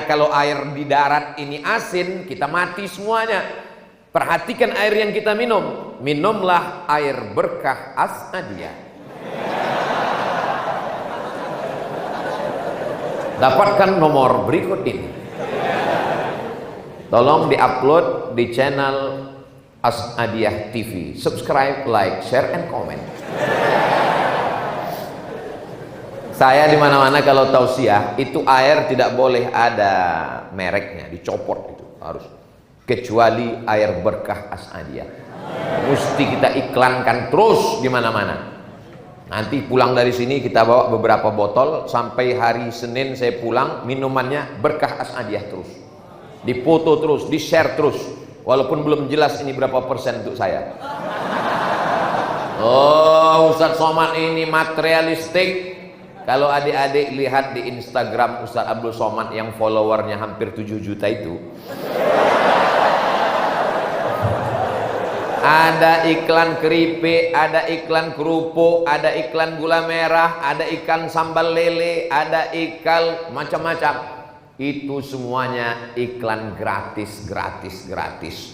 Makanya kalau air di darat ini asin, kita mati semuanya. Perhatikan air yang kita minum. Minumlah air berkah As'adiyah. Dapatkan nomor berikut ini. Tolong diupload di channel As'adiyah TV. Subscribe, like, share, and comment. Saya di mana-mana kalau tausiah itu air tidak boleh ada mereknya, dicopot itu harus. Kecuali air berkah As'adiyah. Mesti kita iklankan terus di mana-mana. Nanti pulang dari sini kita bawa beberapa botol, sampai hari Senin saya pulang minumannya berkah As'adiyah terus. Dipoto terus, di-share terus. Walaupun belum jelas ini berapa persen untuk saya. Oh, Ustadz Somad ini materialistik. Kalau adik-adik lihat di Instagram Ustadz Abdul Somad yang followernya hampir 7 juta itu, ada iklan keripik, ada iklan kerupuk, ada iklan gula merah, ada iklan sambal lele, ada iklan macam-macam. Itu semuanya iklan gratis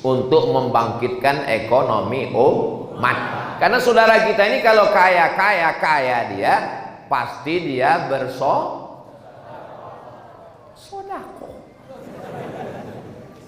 untuk membangkitkan ekonomi umat. Karena saudara kita ini kalau kaya dia, pasti dia bersodako.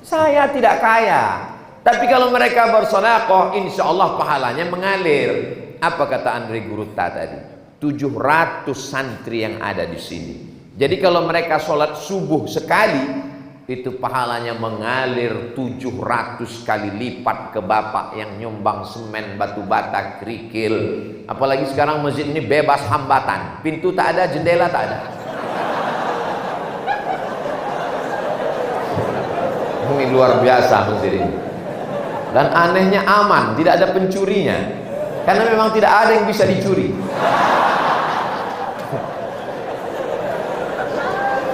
Saya tidak kaya, tapi kalau mereka bersodako, insya Allah pahalanya mengalir. Apa kata Andre Gurutta tadi? 700 santri yang ada di sini. Jadi kalau mereka sholat subuh sekali, itu pahalanya mengalir 700 kali lipat ke bapak yang nyumbang semen, batu bata, kerikil. Apalagi sekarang masjid ini bebas hambatan, pintu tak ada, jendela tak ada. Ini luar biasa masjid ini. Dan anehnya aman, tidak ada pencurinya, karena memang tidak ada yang bisa dicuri.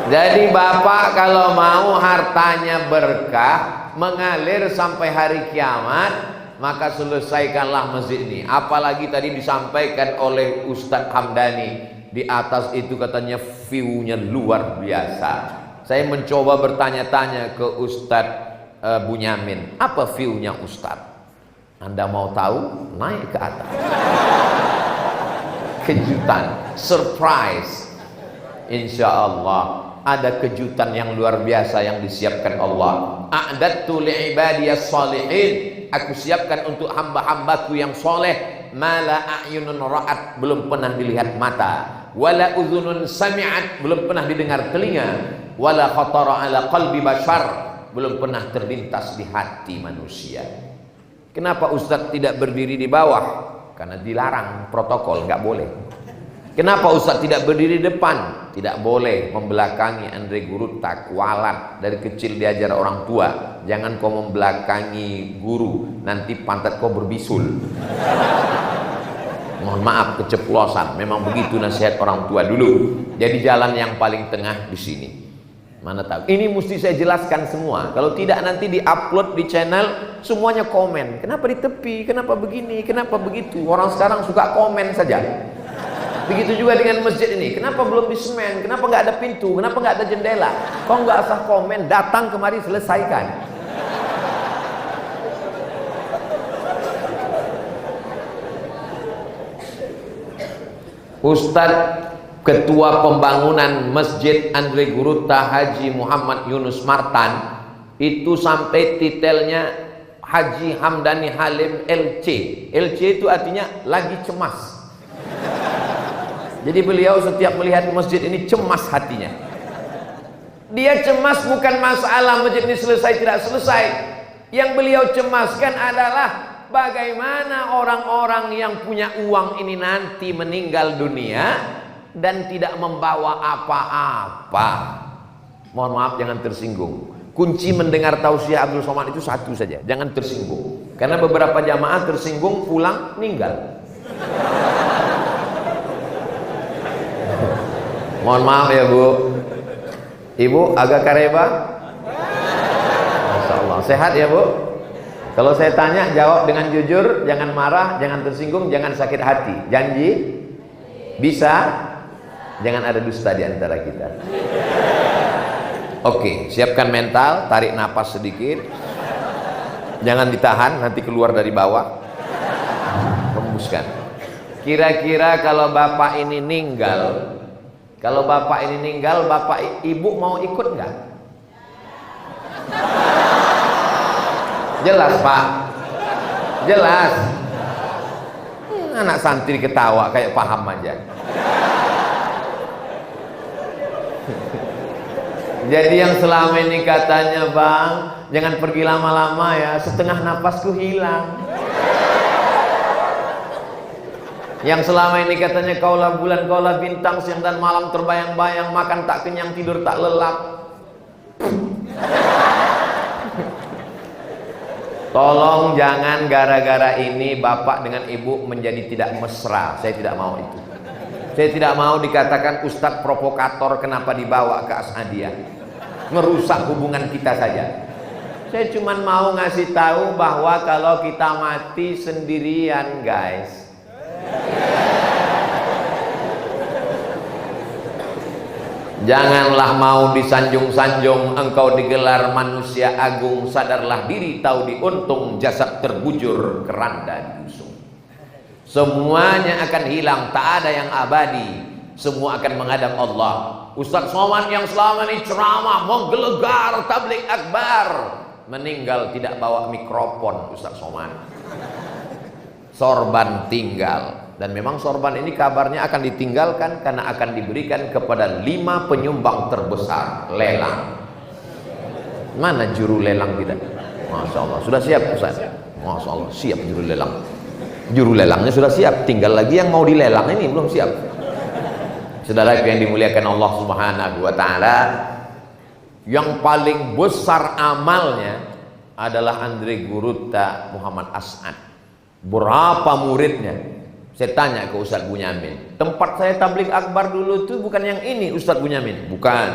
Jadi bapak kalau mau hartanya berkah mengalir sampai hari kiamat, maka selesaikanlah masjid ini. Apalagi tadi disampaikan oleh Ustadz Hamdani, di atas itu katanya view-nya luar biasa. Saya mencoba bertanya-tanya ke Ustadz Bunyamin, apa view-nya Ustadz? Anda mau tahu? Naik ke atas. Kejutan, surprise. Insya Allah ada kejutan yang luar biasa yang disiapkan Allah. A'dadtu li'ibadiyas shalihin, aku siapkan untuk hamba-hambaku yang soleh, mala a'yunun ra'at, belum pernah dilihat mata, wala udhunun sami'at, belum pernah didengar telinga, wala khatara ala qalbi bashar, belum pernah terlintas di hati manusia. Kenapa Ustadz tidak berdiri di bawah? Karena dilarang protokol, nggak boleh. Kenapa Ustadz tidak berdiri depan? Tidak boleh membelakangi Andre Gurutta, kualat. Dari kecil diajar orang tua, jangan kau membelakangi guru, nanti pantat kau berbisul. Mohon maaf keceplosan, memang begitu nasihat orang tua dulu. Jadi jalan yang paling tengah di sini. Mana tahu? Ini mesti saya jelaskan semua. Kalau tidak nanti diupload di channel, semuanya komen. Kenapa di tepi? Kenapa begini? Kenapa begitu? Orang sekarang suka komen saja. Begitu juga dengan masjid ini. Kenapa belum disemen? Kenapa nggak ada pintu? Kenapa nggak ada jendela? Kau nggak usah komen, datang kemari selesaikan. Ustadz Ketua Pembangunan Masjid Andre Gurutta Haji Muhammad Yunus Martan itu sampai titelnya Haji Hamdani Halim LC. LC itu artinya lagi cemas. Jadi beliau setiap melihat masjid ini cemas hatinya. Dia cemas bukan masalah masjid ini selesai tidak selesai. Yang beliau cemaskan adalah bagaimana orang-orang yang punya uang ini nanti meninggal dunia dan tidak membawa apa-apa. Mohon maaf, jangan tersinggung. Kunci mendengar tausiah Abdul Somad itu satu saja, jangan tersinggung. Karena beberapa jamaah tersinggung pulang meninggal. Mohon maaf ya Bu. Ibu agak kareba? Masya Allah. Sehat ya Bu? Kalau saya tanya jawab dengan jujur, jangan marah, jangan tersinggung, jangan sakit hati. Janji? Bisa? Jangan ada dusta di antara kita. Oke, siapkan mental, tarik napas sedikit. Jangan ditahan, nanti keluar dari bawah. Hembuskan. Kira-kira kalau bapak ini meninggal, bapak ibu mau ikut nggak? Jelas Pak, jelas. Anak santri ketawa kayak paham aja. Jadi yang selama ini katanya, Bang, jangan pergi lama-lama ya, setengah napasku hilang. Yang selama ini katanya, kaulah bulan, kaulah bintang, siang dan malam terbayang-bayang, makan tak kenyang, tidur tak lelap. Tolong jangan gara-gara ini bapak dengan ibu menjadi tidak mesra. Saya tidak mau itu. Saya tidak mau dikatakan ustadz provokator kenapa dibawa ke As'adiyah. Merusak hubungan kita saja. Saya cuma mau ngasih tahu bahwa kalau kita mati sendirian, guys. Janganlah mau disanjung-sanjung, engkau digelar manusia agung, sadarlah diri tahu diuntung, jasad terbujur keranda diusung. Semuanya akan hilang, tak ada yang abadi, semua akan menghadap Allah. Ustadz Somad yang selama ini ceramah menggelegar tabligh akbar meninggal tidak bawa mikrofon. Ustadz Somad sorban tinggal, dan memang sorban ini kabarnya akan ditinggalkan karena akan diberikan kepada 5 penyumbang terbesar lelang. Mana juru lelang kita? Masya Allah, sudah siap Ustaz? Masya Allah, siap juru lelang. Juru lelangnya sudah siap, tinggal lagi yang mau dilelang ini belum siap. Saudara yang dimuliakan Allah Subhanahu wa taala, yang paling besar amalnya adalah Andre Gurutta Muhammad As'ad. Berapa muridnya? Saya tanya ke Ustadz Bunyamin, tempat saya tabligh akbar dulu itu bukan yang ini Ustadz Bunyamin? Bukan,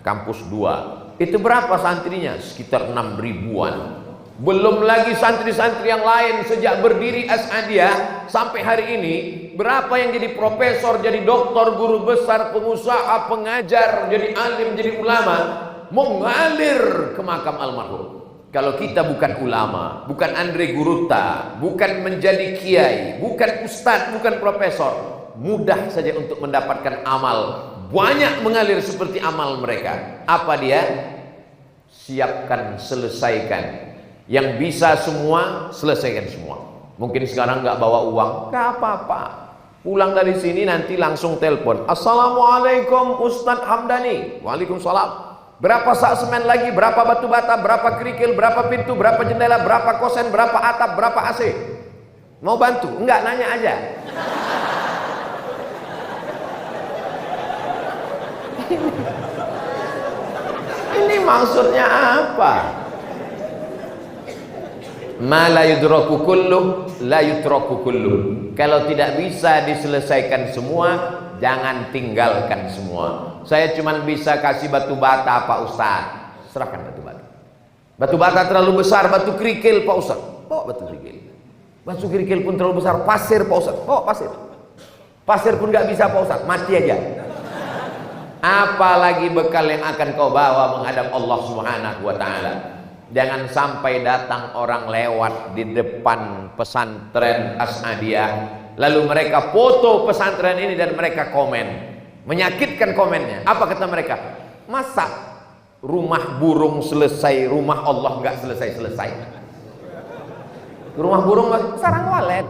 kampus 2. Itu berapa santrinya? Sekitar 6 ribuan. Belum lagi santri-santri yang lain. Sejak berdiri As'adiyah sampai hari ini, berapa yang jadi profesor, jadi doktor, guru besar, pengusaha, pengajar, jadi alim, jadi ulama, mengalir ke makam almarhum. Kalau kita bukan ulama, bukan Andre Gurutta, bukan menjadi kiai, bukan ustadz, bukan profesor, mudah saja untuk mendapatkan amal. Banyak mengalir seperti amal mereka. Apa dia? Siapkan, selesaikan. Yang bisa semua, selesaikan semua. Mungkin sekarang nggak bawa uang, nggak apa-apa. Pulang dari sini nanti langsung telepon. Assalamualaikum Ustadz Hamdani. Waalaikumsalam. Berapa sak semen lagi? Berapa batu bata? Berapa kerikil? Berapa pintu? Berapa jendela? Berapa kosen? Berapa atap? Berapa AC? Mau bantu? Enggak, nanya aja. Ini maksudnya apa? Ma la yudraku kullu la yutraku kullu. Kalau tidak bisa diselesaikan semua, jangan tinggalkan semua. Saya cuma bisa kasih batu bata Pak Ustaz. Serahkan batu bata. Batu bata terlalu besar, batu kerikil Pak Ustaz. Bawa batu kerikil. Batu kerikil pun terlalu besar, pasir Pak Ustaz. Bawa pasir. Pasir pun nggak bisa Pak Ustaz, mati aja. Apalagi bekal yang akan kau bawa menghadap Allah Subhanahu wa taala. Jangan sampai datang orang lewat di depan pesantren As'adiyah, lalu mereka foto pesantren ini dan mereka komen, menyakitkan komennya. Apa kata mereka? Masa rumah burung selesai, rumah Allah nggak selesai-selesai? Rumah burung sarang walet.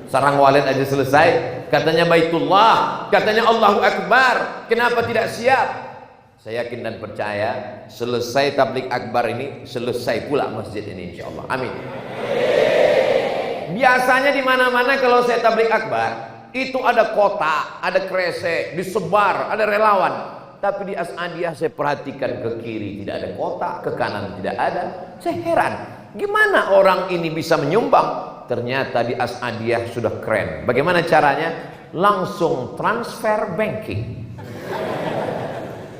Sarang walet aja selesai, katanya Baitullah, katanya Allahu Akbar. Kenapa tidak siap? Saya yakin dan percaya selesai tabligh akbar ini, selesai pula masjid ini insyaallah. Amin. Biasanya di mana-mana kalau saya tabligh akbar itu ada kotak, ada kresek, disebar, ada relawan. Tapi di As'adiyah saya perhatikan, ke kiri tidak ada kotak, ke kanan tidak ada. Saya heran, gimana orang ini bisa menyumbang? Ternyata di As'adiyah sudah keren. Bagaimana caranya? Langsung transfer banking.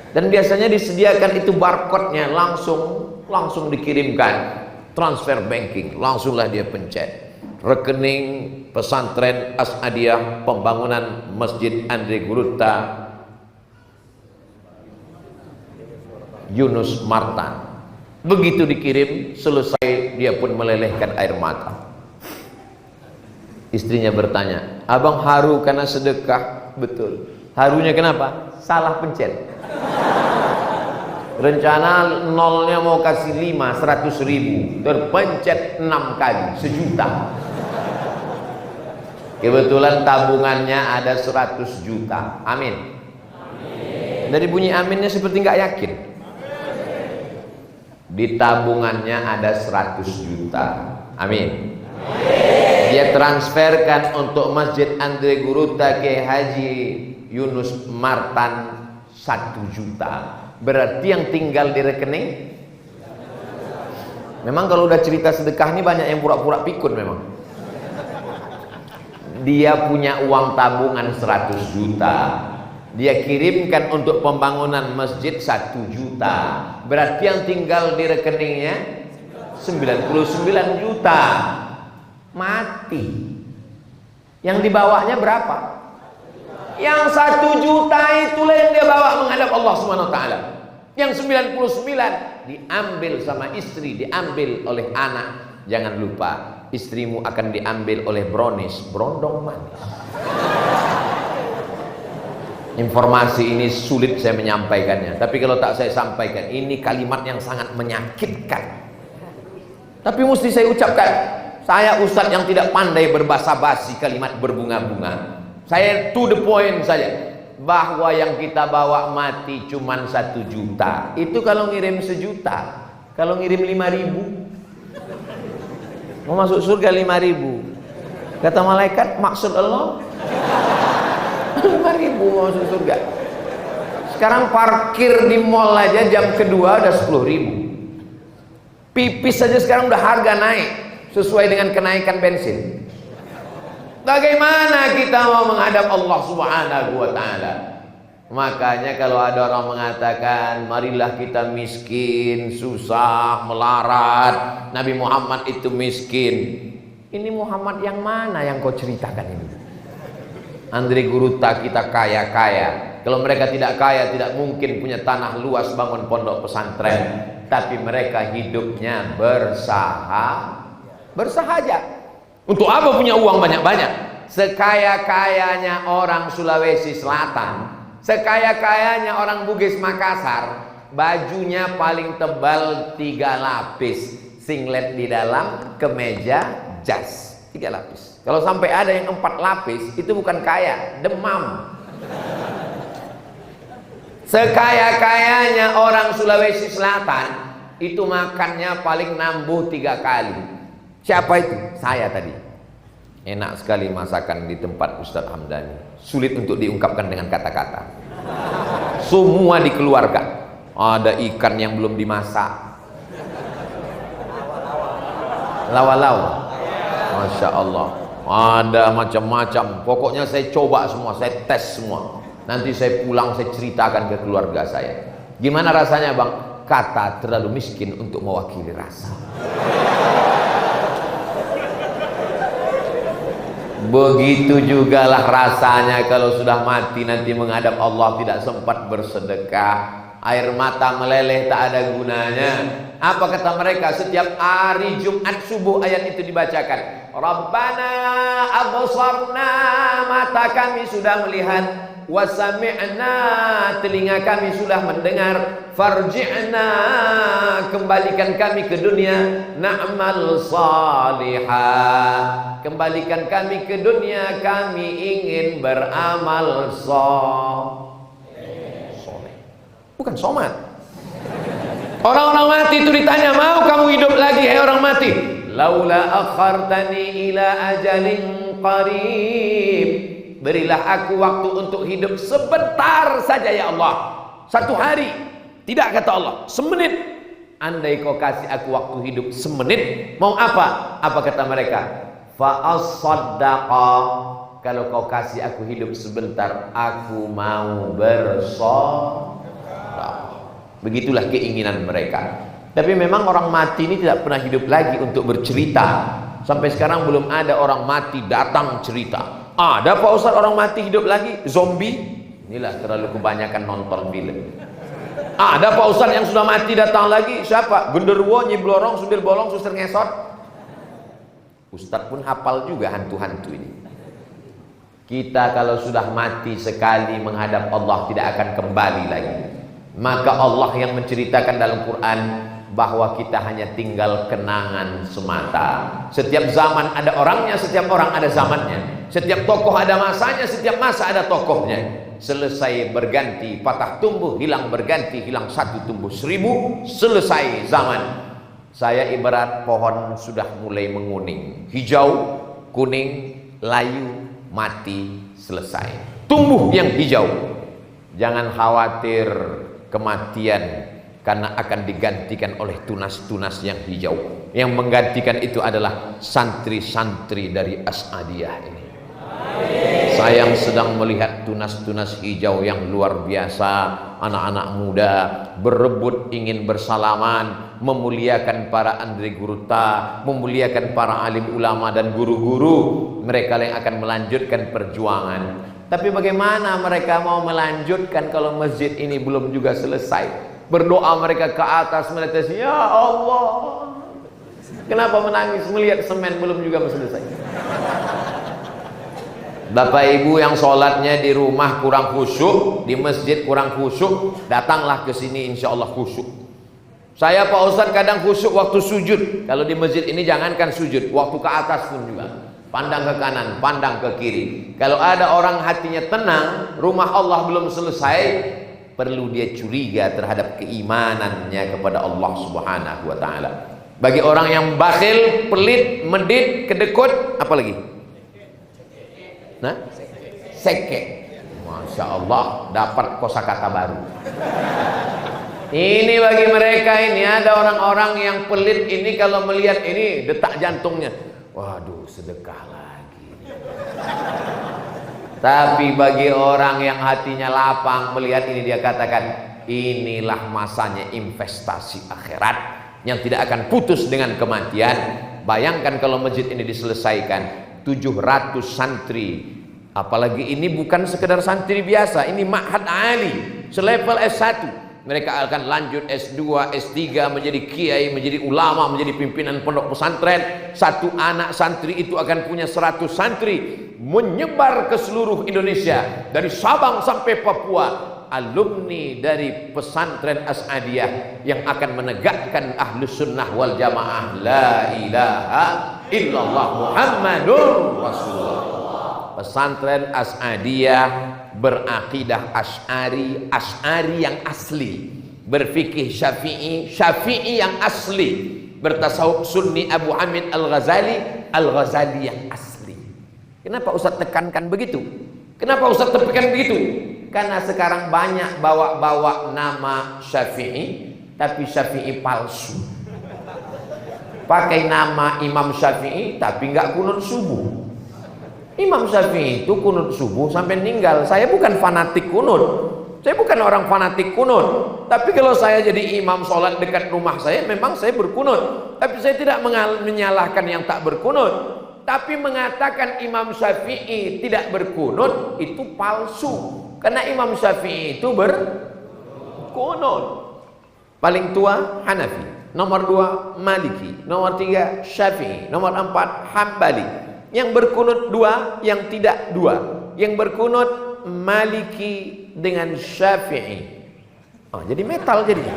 Dan biasanya disediakan itu barcode-nya, langsung dikirimkan. Transfer banking, langsunglah dia pencet. Rekening pesantren As'adiyah, pembangunan Masjid Andre Gurutta Yunus Martan. Begitu dikirim, selesai dia pun melelehkan air mata. Istrinya bertanya, abang haru karena sedekah? Betul. Harunya kenapa? Salah pencet. Rencana nolnya mau kasih 100.000, terpencet 6 kali, 1 juta. Kebetulan tabungannya ada 100 juta. Amin. Dari bunyi aminnya seperti nggak yakin. Di tabungannya ada 100 juta. Amin. Dia transferkan untuk Masjid Andre Guruta ke Haji Yunus Martan 1 juta. Berarti yang tinggal di rekening. Memang kalau udah cerita sedekah ini banyak yang pura-pura pikun memang. Dia punya uang tabungan 100 juta. Dia kirimkan untuk pembangunan masjid 1 juta. Berarti yang tinggal di rekeningnya 99 juta. Mati. Yang dibawanya berapa? Yang 1 juta itulah yang dia bawa menghadap Allah Subhanahu wa taala. Yang 99 diambil sama istri, diambil oleh anak. Jangan lupa, istrimu akan diambil oleh brownies, berondong manis. Informasi ini sulit saya menyampaikannya, tapi kalau tak saya sampaikan, ini kalimat yang sangat menyakitkan. Tapi mesti saya ucapkan. Saya ustadz yang tidak pandai berbahasa basi kalimat berbunga-bunga. Saya to the point saja. Bahwa yang kita bawa mati cuman 1 juta. Itu kalau ngirim 1 juta. Kalau ngirim 5.000, mau masuk surga 5.000. Kata malaikat, maksud Allah 5.000 mau masuk surga. Sekarang parkir di mall aja jam kedua udah 10.000. Pipis saja sekarang udah harga naik sesuai dengan kenaikan bensin. Bagaimana kita mau menghadap Allah Subhanahu wa taala? Makanya kalau ada orang mengatakan marilah kita miskin, susah, melarat, Nabi Muhammad itu miskin. Ini Muhammad yang mana yang kau ceritakan ini? Andre Guruta kita kaya-kaya. Kalau mereka tidak kaya, tidak mungkin punya tanah luas bangun pondok pesantren. Tapi mereka hidupnya bersahaja. Untuk apa punya uang banyak-banyak? Sekaya-kayanya orang Sulawesi Selatan, sekaya-kayanya orang Bugis Makassar, bajunya paling tebal 3 lapis, singlet di dalam, kemeja, jas, 3 lapis. Kalau sampai ada yang 4 lapis, itu bukan kaya, demam. Sekaya-kayanya orang Sulawesi Selatan, itu makannya paling nambuh 3 kali. Siapa itu? Saya tadi. Enak sekali masakan di tempat Ustadz Hamdani. Sulit untuk diungkapkan dengan kata-kata. Semua dikeluarkan. Ada ikan yang belum dimasak. Lawa-lawa. Masya Allah. Ada macam-macam. Pokoknya saya coba semua, saya tes semua. Nanti saya pulang, saya ceritakan ke keluarga saya. Gimana rasanya bang? Kata terlalu miskin untuk mewakili rasa. Begitu jugalah rasanya kalau sudah mati nanti menghadap Allah tidak sempat bersedekah. Air mata meleleh tak ada gunanya. Apa kata mereka? Setiap hari Jumat subuh ayat itu dibacakan. Rabbana absarna, mata kami sudah melihat, wasami'na, telinga kami sudah mendengar, farji'na, kembalikan kami ke dunia, na'mal salihah, kembalikan kami ke dunia, kami ingin beramal soleh. Bukan somat. Orang-orang mati itu ditanya, mau kamu hidup lagi hai orang mati? Laula akhartani ila ajalin qarib, berilah aku waktu untuk hidup sebentar saja ya Allah. 1 hari. Tidak kata Allah, semenit. Andai kau kasih aku waktu hidup semenit, mau apa? Apa kata mereka? Fa as-saddaqa, kalau kau kasih aku hidup sebentar, aku mau bersedekah. Begitulah keinginan mereka. Tapi memang orang mati ini tidak pernah hidup lagi untuk bercerita. Sampai sekarang belum ada orang mati datang cerita. Ada Pak Ustaz orang mati hidup lagi? Zombie? Inilah terlalu kebanyakan nonton film. Ada Pak Ustadz yang sudah mati datang lagi. Siapa? Genderuwo, Nyi Blorong, Sumbil Bolong, Suster Ngesot. Ustadz pun hafal juga hantu-hantu ini. Kita kalau sudah mati sekali menghadap Allah tidak akan kembali lagi. Maka Allah yang menceritakan dalam Quran bahwa kita hanya tinggal kenangan semata. Setiap zaman ada orangnya, setiap orang ada zamannya. Setiap tokoh ada masanya, setiap masa ada tokohnya. Selesai berganti, patah tumbuh, hilang berganti, hilang satu tumbuh seribu. Selesai zaman. Saya ibarat pohon sudah mulai menguning, hijau, kuning, layu, mati, selesai. Tumbuh yang hijau. Jangan khawatir kematian, karena akan digantikan oleh tunas-tunas yang hijau. Yang menggantikan itu adalah santri-santri dari As'adiyah ini. Saya yang sedang melihat tunas-tunas hijau yang luar biasa. Anak-anak muda berebut ingin bersalaman, memuliakan para Andre Guruta, memuliakan para alim ulama dan guru-guru. Mereka yang akan melanjutkan perjuangan. Tapi bagaimana mereka mau melanjutkan kalau masjid ini belum juga selesai? Berdoa mereka ke atas, menetes, ya Allah, kenapa menangis melihat semen belum juga selesai? Bapak ibu yang sholatnya di rumah kurang khusyuk, di masjid kurang khusyuk, datanglah ke sini insya Allah khusyuk. Saya Pak Ustadz kadang khusyuk waktu sujud. Kalau di masjid ini jangankan sujud, waktu ke atas pun juga. Pandang ke kanan, pandang ke kiri. Kalau ada orang hatinya tenang, rumah Allah belum selesai, perlu dia curiga terhadap keimanannya kepada Allah Subhanahu wa taala. Bagi orang yang bakhil, pelit, medit, kedekut, apa lagi? Nah, seke. Masya Allah, dapat kosakata baru. Ini bagi mereka ini, ada orang-orang yang pelit ini kalau melihat ini detak jantungnya, waduh, sedekah lagi. Tapi bagi orang yang hatinya lapang melihat ini, dia katakan inilah masanya investasi akhirat yang tidak akan putus dengan kematian. Bayangkan kalau masjid ini diselesaikan, 700 santri, apalagi ini bukan sekedar santri biasa, ini ma'had ali selevel S1. Mereka akan lanjut S2, S3, menjadi kiai, menjadi ulama, menjadi pimpinan pondok pesantren. Satu anak santri itu akan punya 100 santri, menyebar ke seluruh Indonesia, dari Sabang sampai Papua. Alumni dari pesantren As'adiyah yang akan menegakkan ahlus sunnah wal jamaah, la ilaha illallah Muhammadur Rasulullah. Pesantren As'adiyah berakidah Asy'ari, Asy'ari yang asli, berfikih Syafi'i, Syafi'i yang asli, bertasawuf Sunni Abu Hamid Al-Ghazali, Al-Ghazali yang asli. Kenapa Ustaz tekankan begitu? Kenapa Ustaz tekankan begitu? Karena sekarang banyak bawa-bawa nama Syafi'i, tapi Syafi'i palsu. Pakai nama Imam Syafi'i, tapi nggak kunut subuh. Imam Syafi'i itu kunut subuh sampai meninggal. Saya bukan fanatik kunut, saya bukan orang fanatik kunut. Tapi kalau saya jadi imam sholat dekat rumah saya, memang saya berkunut. Tapi saya tidak menyalahkan yang tak berkunut. Tapi mengatakan Imam Syafi'i tidak berkunut itu palsu. Karena Imam Syafi'i itu berkunut. Paling tua Hanafi, nomor 2 Maliki, nomor 3 Syafi'i, nomor 4 Hambali. Yang berkunut 2, yang tidak 2. Yang berkunut Maliki dengan Syafi'i. Oh, jadi metal jadinya.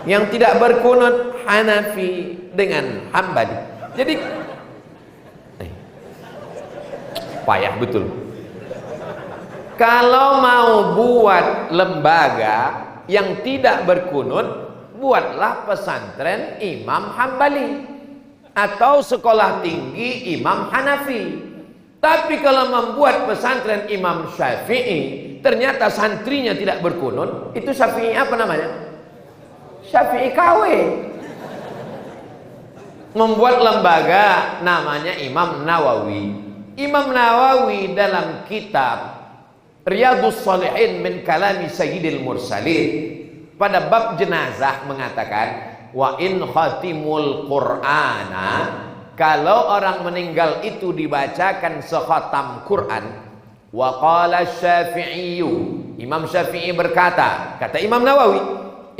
Yang tidak berkunut Hanafi dengan Hambali. Jadi payah betul. Kalau mau buat lembaga yang tidak berkunut, buatlah pesantren Imam Hambali atau sekolah tinggi Imam Hanafi. Tapi kalau membuat pesantren Imam Syafi'i, ternyata santrinya tidak berkunut, itu Syafi'i apa namanya? Syafi'i KW. Membuat lembaga namanya Imam Nawawi. Imam Nawawi dalam kitab Riyadhus Shalihin min kalami Sayyidil Mursalin pada bab jenazah mengatakan, wa in khatimul Qur'ana, kalau orang meninggal itu dibacakan sekhatam Quran, wa qala Syafi'i, Imam Syafi'i berkata, kata Imam Nawawi,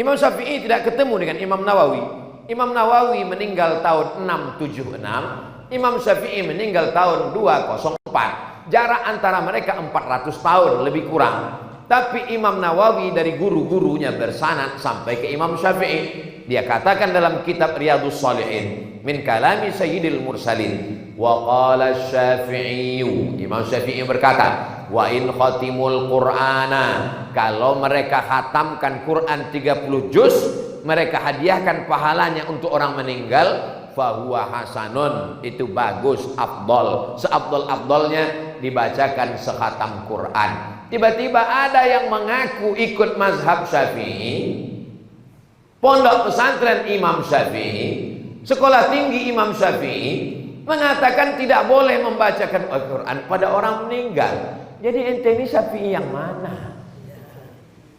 Imam Syafi'i tidak ketemu dengan Imam Nawawi. Imam Nawawi meninggal tahun 676, Imam Syafi'i meninggal tahun 204. Jarak antara mereka 400 tahun lebih kurang. Tapi Imam Nawawi dari guru-gurunya bersanad sampai ke Imam Syafi'i. Dia katakan dalam kitab Riyadhus Shalihin, min kalami Sayyidil Mursalin, wa qala Syafi'i, Imam Syafi'i berkata, wa in khatimul Qur'ana, kalau mereka khatamkan Quran 30 juz, mereka hadiahkan pahalanya untuk orang meninggal, fahuwa hasanun, itu bagus, afdol, seafdol-afdolnya dibacakan sekhatam Quran. Tiba-tiba ada yang mengaku ikut mazhab Syafi'i, pondok pesantren Imam Syafi'i, sekolah tinggi Imam Syafi'i, mengatakan tidak boleh membacakan Al-Quran pada orang meninggal. Jadi ente ini Syafi'i yang mana?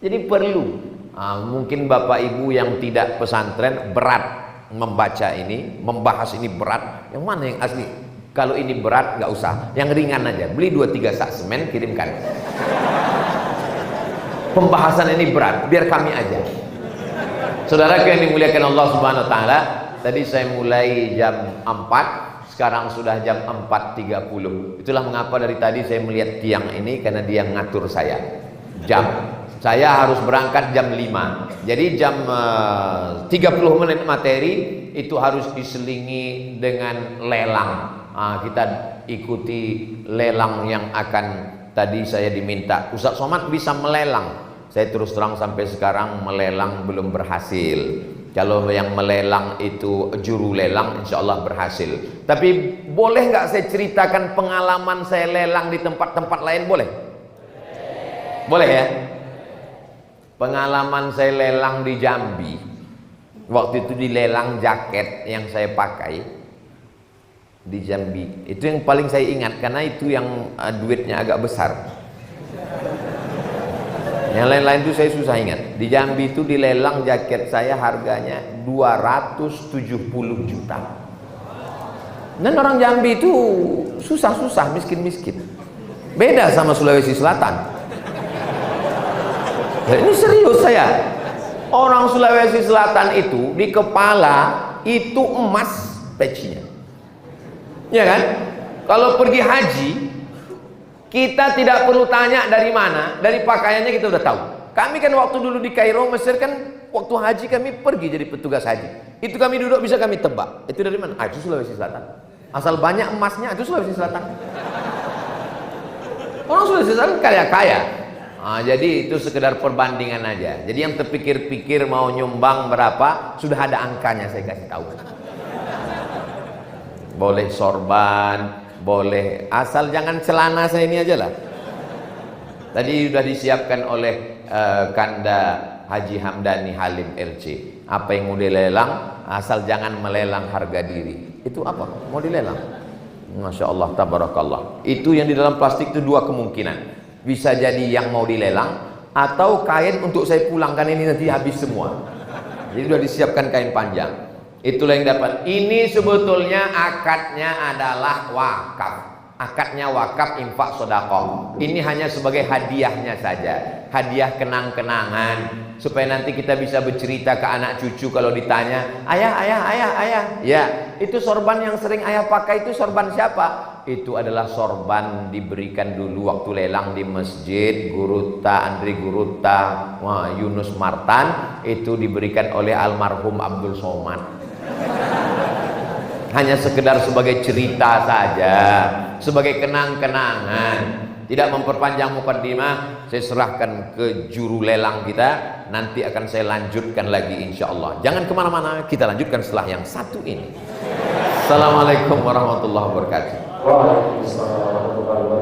Jadi perlu mungkin bapak ibu yang tidak pesantren berat membaca ini, membahas ini berat. Yang mana yang asli? Kalau ini berat nggak usah, yang ringan aja. Beli 2-3 sak semen, kirimkan. Pembahasan ini berat, biar kami aja. Saudara yang dimuliakan Allah Subhanahu Wa Taala, tadi saya mulai jam 4, sekarang sudah jam 4.30. Itulah mengapa dari tadi saya melihat tiang ini, karena dia ngatur saya. Jam. Saya harus berangkat jam 5. Jadi jam 30 menit materi itu harus diselingi dengan lelang. Kita ikuti lelang yang akan tadi saya diminta. Ustaz Somad bisa melelang. Saya terus terang sampai sekarang melelang belum berhasil. Kalau yang melelang itu juru lelang, insya Allah berhasil. Tapi boleh nggak saya ceritakan pengalaman saya lelang di tempat-tempat lain? Boleh? Boleh ya? Pengalaman saya lelang di Jambi. Waktu itu dilelang jaket yang saya pakai di Jambi. Itu yang paling saya ingat, karena itu yang duitnya agak besar. Yang lain-lain itu saya susah ingat. Di Jambi itu dilelang jaket saya harganya 270 juta. Dan orang Jambi itu susah-susah, miskin-miskin. Beda sama Sulawesi Selatan. Nah, ini serius saya. Orang Sulawesi Selatan itu di kepala itu emas pecinya. Ya kan? Kalau pergi haji, kita tidak perlu tanya dari mana, dari pakaiannya kita udah tahu. Kami kan waktu dulu di Kairo, Mesir kan, waktu haji kami pergi jadi petugas haji. Itu kami duduk bisa kami tebak. Itu dari mana? Itu Sulawesi Selatan. Asal banyak emasnya, itu Sulawesi Selatan. Orang Sulawesi Selatan kaya-kaya. Jadi itu sekedar perbandingan aja. Jadi yang terpikir-pikir mau nyumbang berapa, sudah ada angkanya saya kasih tahu. Boleh sorban, boleh, asal jangan celana saya ini aja lah. Tadi sudah disiapkan oleh Kanda Haji Hamdani Halim RC. Apa yang mau dilelang, asal jangan melelang harga diri. Itu apa? Mau dilelang? Masya Allah, tabarakallah. Itu yang di dalam plastik itu dua kemungkinan. Bisa jadi yang mau dilelang, atau kain untuk saya pulangkan ini nanti habis semua. Jadi sudah disiapkan kain panjang. Itulah yang dapat. Ini sebetulnya akadnya adalah wakaf. Akadnya wakaf, infak, sedekah. Ini hanya sebagai hadiahnya saja. Hadiah kenang-kenangan. Supaya nanti kita bisa bercerita ke anak cucu kalau ditanya, ayah, ayah, ayah, ayah. Ya, itu sorban yang sering ayah pakai itu sorban siapa? Itu adalah sorban diberikan dulu waktu lelang di masjid Guruta, Andri Guruta, Yunus Martan. Itu diberikan oleh almarhum Abdul Somad. Hanya sekedar sebagai cerita saja, sebagai kenang-kenangan. Tidak memperpanjang mukaddimah, saya serahkan ke juru lelang kita. Nanti akan saya lanjutkan lagi insya Allah. Jangan kemana-mana, kita lanjutkan setelah yang satu ini. Assalamualaikum warahmatullahi wabarakatuh. Waalaikumsalam warahmatullahi wabarakatuh.